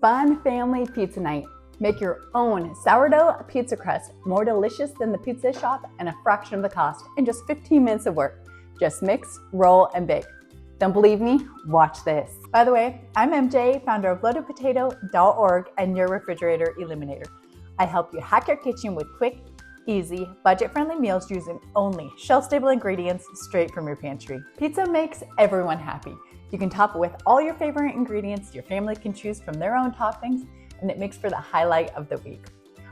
fun family pizza night. Make your own sourdough pizza crust, more delicious than the pizza shop and a fraction of the cost in just 15 minutes of work. Just mix, roll, and bake. Don't believe me? Watch this. By the way, I'm MJ, founder of loadedpotato.org and your refrigerator eliminator. I help you hack your kitchen with quick, easy, budget-friendly meals using only shelf-stable ingredients straight from your pantry. Pizza makes everyone happy. You can top it with all your favorite ingredients your family can choose from their own toppings, and it makes for the highlight of the week.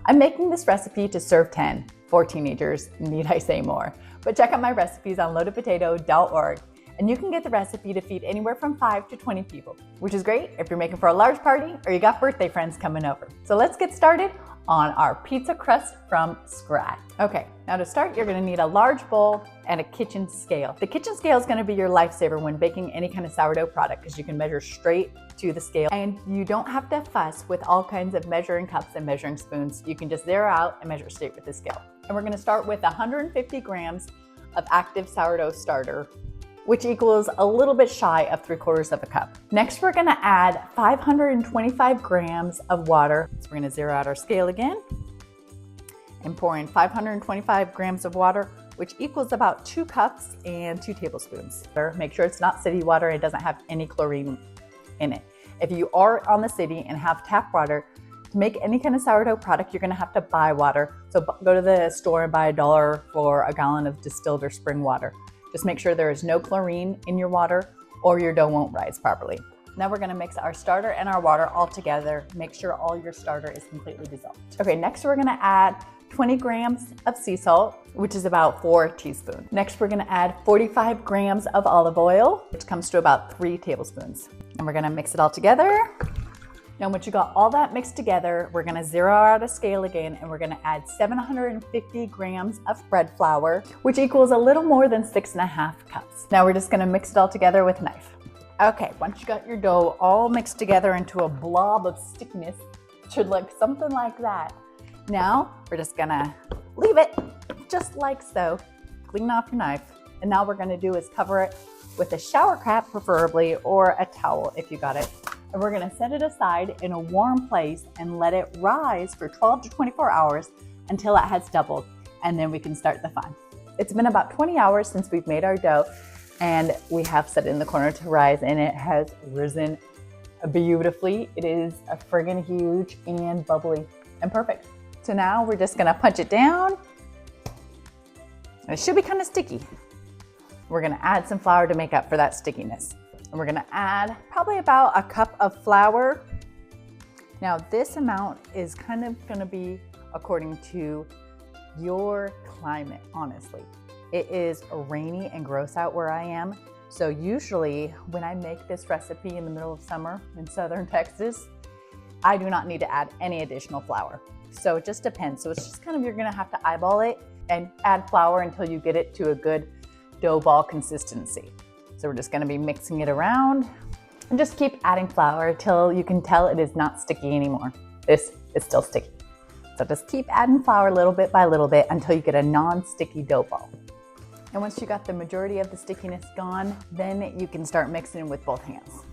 I'm making this recipe to serve 10 for teenagers, need I say more. But check out my recipes on loadedpotato.org, and you can get the recipe to feed anywhere from 5 to 20 people, which is great if you're making for a large party or you got birthday friends coming over. So let's get started on our pizza crust from scratch. Okay, now to start, you're gonna need a large bowl and a kitchen scale. The kitchen scale is gonna be your lifesaver when baking any kind of sourdough product because you can measure straight to the scale, and you don't have to fuss with all kinds of measuring cups and measuring spoons. You can just zero out and measure straight with the scale. And we're gonna start with 150 grams of active sourdough starter, which equals a little bit shy of 3/4 of a cup. Next, we're gonna add 525 grams of water. So we're gonna zero out our scale again and pour in 525 grams of water, which equals about 2 cups and 2 tablespoons. Make sure it's not city water. It doesn't have any chlorine in it. If you are on the city and have tap water, to make any kind of sourdough product, you're gonna have to buy water. So go to the store and buy $1 for a gallon of distilled or spring water. Just make sure there is no chlorine in your water or your dough won't rise properly. Now we're gonna mix our starter and our water all together. Make sure all your starter is completely dissolved. Okay, next we're gonna add 20 grams of sea salt, which is about 4 teaspoons. Next, we're gonna add 45 grams of olive oil, which comes to about 3 tablespoons. And we're gonna mix it all together. Now, once you got all that mixed together, we're gonna zero out a scale again, and we're gonna add 750 grams of bread flour, which equals a little more than 6.5 cups. Now we're just gonna mix it all together with a knife. Okay, once you got your dough all mixed together into a blob of stickiness, it should look something like that. Now, we're just gonna leave it just like so. Clean off your knife. And now what we're gonna do is cover it with a shower cap, preferably, or a towel if you got it. And we're gonna set it aside in a warm place and let it rise for 12 to 24 hours until it has doubled, and then we can start the fun. It's been about 20 hours since we've made our dough, and we have set it in the corner to rise, and it has risen beautifully. It is a friggin' huge and bubbly and perfect. So now we're just gonna punch it down. It should be kind of sticky. We're gonna add some flour to make up for that stickiness. And we're gonna add probably about a cup of flour. Now this amount is kind of gonna be according to your climate, honestly. It is rainy and gross out where I am. So usually when I make this recipe in the middle of summer in southern Texas, I do not need to add any additional flour. So it just depends. So it's just kind of, you're gonna have to eyeball it and add flour until you get it to a good dough ball consistency. So we're just gonna be mixing it around and just keep adding flour until you can tell it is not sticky anymore. This is still sticky. So just keep adding flour little bit by little bit until you get a non-sticky dough ball. And once you got the majority of the stickiness gone, then you can start mixing with both hands.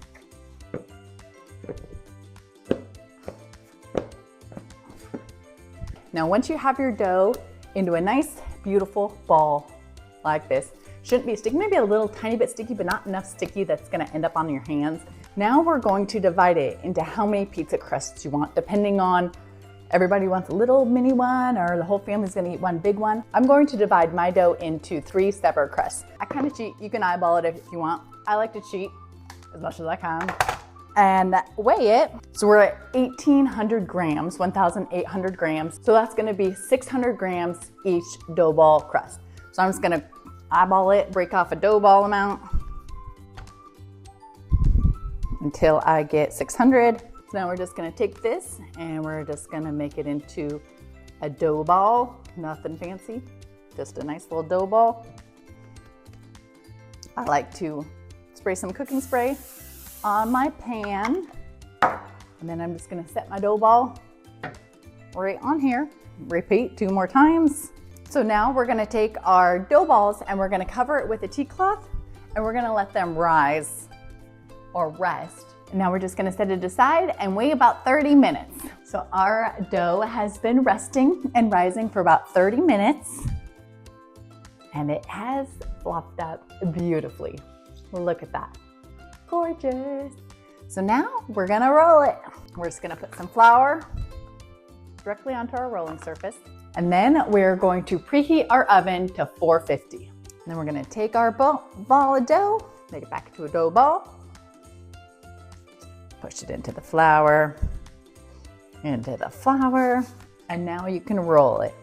Now, once you have your dough into a nice, beautiful ball like this, shouldn't be sticky, maybe a little tiny bit sticky, but not enough sticky that's gonna end up on your hands. Now we're going to divide it into how many pizza crusts you want, depending on everybody wants a little mini one or the whole family's gonna eat one big one. I'm going to divide my dough into 3 separate crusts. I kind of cheat, you can eyeball it if you want. I like to cheat as much as I can. And weigh it. So we're at 1,800 grams, 1,800 grams. So that's gonna be 600 grams each dough ball crust. So I'm just gonna eyeball it, break off a dough ball amount until I get 600. So now we're just gonna take this and we're just gonna make it into a dough ball. Nothing fancy, just a nice little dough ball. I like to spray some cooking spray on my pan, and then I'm just gonna set my dough ball right on here. Repeat 2 more times. So now we're gonna take our dough balls and we're gonna cover it with a tea cloth, and we're gonna let them rise or rest And now we're just gonna set it aside and wait about 30 minutes. So our dough has been resting and rising for about 30 minutes. And it has fluffed up beautifully. Look at that, gorgeous. So now we're gonna roll it. We're just gonna put some flour directly onto our rolling surface. And then we're going to preheat our oven to 450. And then we're gonna take our ball of dough, make it back into a dough ball, push it into the flour, and now you can roll it.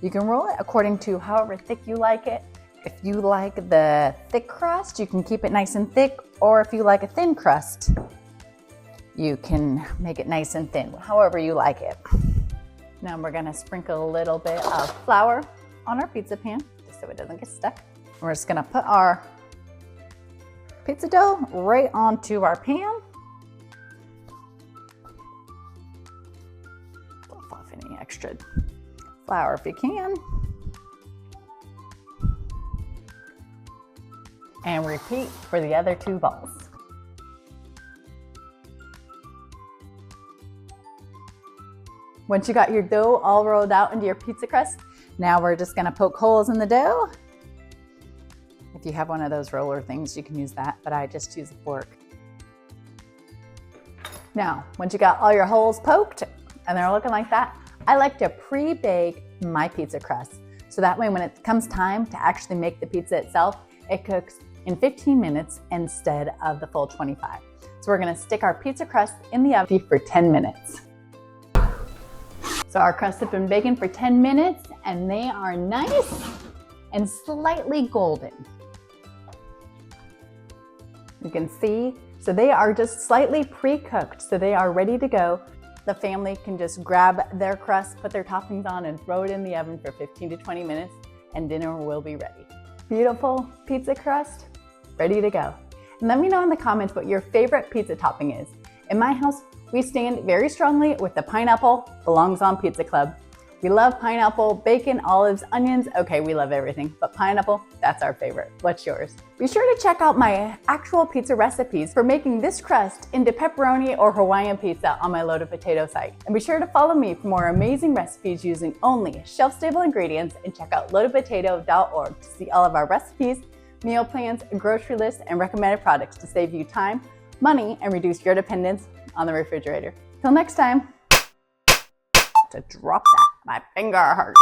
You can roll it according to however thick you like it. If you like the thick crust, you can keep it nice and thick, or if you like a thin crust, you can make it nice and thin, however you like it. Now we're gonna sprinkle a little bit of flour on our pizza pan, just so it doesn't get stuck. We're just gonna put our pizza dough right onto our pan. Pull off any extra flour if you can. And repeat for the other 2 balls. Once you got your dough all rolled out into your pizza crust, now we're just gonna poke holes in the dough. If you have one of those roller things, you can use that, but I just use a fork. Now, once you got all your holes poked and they're looking like that, I like to pre-bake my pizza crust. So that way when it comes time to actually make the pizza itself, it cooks in 15 minutes instead of the full 25. So we're gonna stick our pizza crust in the oven for 10 minutes. So our crusts have been baking for 10 minutes and they are nice and slightly golden. You can see, so they are just slightly pre-cooked, so they are ready to go. The family can just grab their crust, put their toppings on, and throw it in the oven for 15 to 20 minutes, and dinner will be ready. Beautiful pizza crust, ready to go. And let me know in the comments what your favorite pizza topping is. In my house, we stand very strongly with the pineapple belongs on Pizza Club. We love pineapple, bacon, olives, onions. Okay, we love everything, but pineapple, that's our favorite. What's yours? Be sure to check out my actual pizza recipes for making this crust into pepperoni or Hawaiian pizza on my Loaded Potato site. And be sure to follow me for more amazing recipes using only shelf-stable ingredients, and check out loadedpotato.org to see all of our recipes, meal plans, grocery lists, and recommended products to save you time, money, and reduce your dependence on the refrigerator. Till next time. To drop that, my finger hurts.